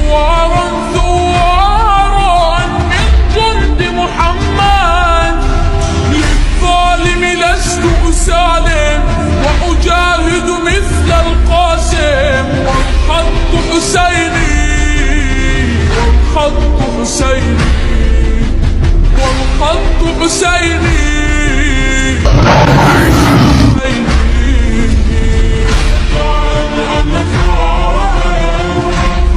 ثوارا ثوارا من جند محمد. للظالم لست أسالم وأجاهد مثل القاسم. والخط حسيني والخط حسيني والخط حسيني